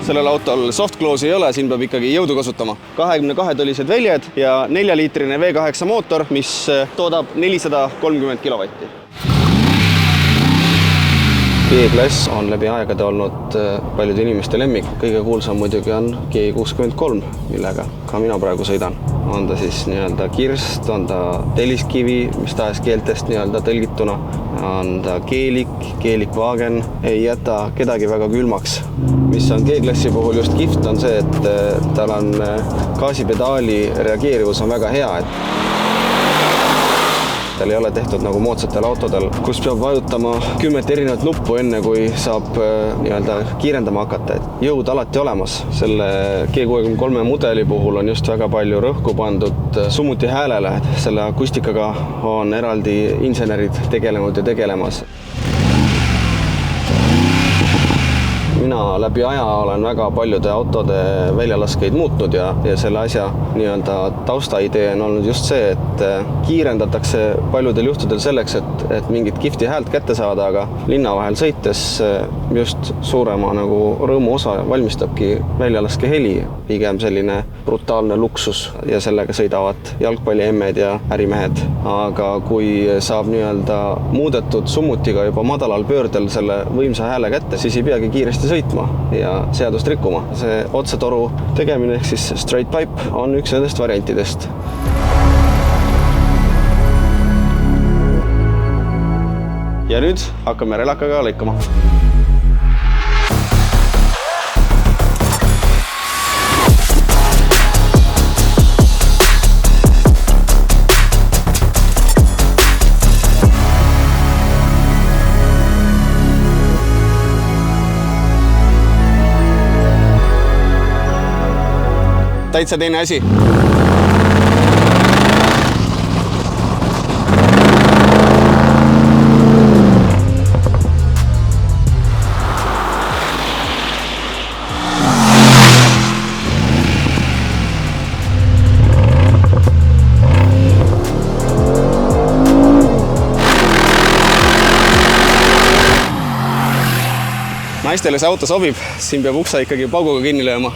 sellel autol soft close ei ole, siin peab ikkagi jõudu kasutama. 22-tolised väljed ja 4-liitrine V8 mootor, mis toodab 430 kilovatti. G-klass on läbi aegade olnud paljude inimeste lemmik. Kõige kuulsam muidugi on G63, millega ka mina praegu sõidan. On ta siis nii-öelda kirst, on ta telliskivi, mis tahes keeltest nii-öelda tõlgituna, on ta keelikvaagen, ei jäta kedagi väga külmaks. Mis on G-klassi puhul just kihvt on see, et tal on gaasipedaali reageerivus on väga hea, tal ei ole tehtud nagu moodsatel autodel, kus peab vajutama 10 erinevat nuppu enne, kui saab nii-öelda kiirendama hakata. Jõud alati olemas. Selle G63 mudeli puhul on just väga palju rõhku pandud summuti häälele. Selle akustikaga on eraldi insenerid tegelenud ja tegelemas. Mina läbi aja olen väga paljude autode väljalaskeid muutnud ja selle asja nii-öelda taustaidee on olnud just see, et kiirendatakse paljudel juhtudel selleks, et mingit kihvti häält kätte saada, aga linna vahel sõites just suurema nagu rõõmu osa valmistabki väljalaske heli, pigem selline brutaalne luksus ja sellega sõidavad jalgpalliemmed ja ärimehed. Aga kui saab nii-öelda muudetud summutiga juba madalal pöördel selle võimsa hääle kätte, siis ei peagi kiiresti sõitma ja seadust rikkuma. See otsetoru tegemine ehk siis straight pipe on üks nendest variantidest. Ja nüüd hakkame relakaga lõikama. Täitsa teine asi. Naistele see auto sobib, siin peab uksa ikkagi pauguga kinni lööma.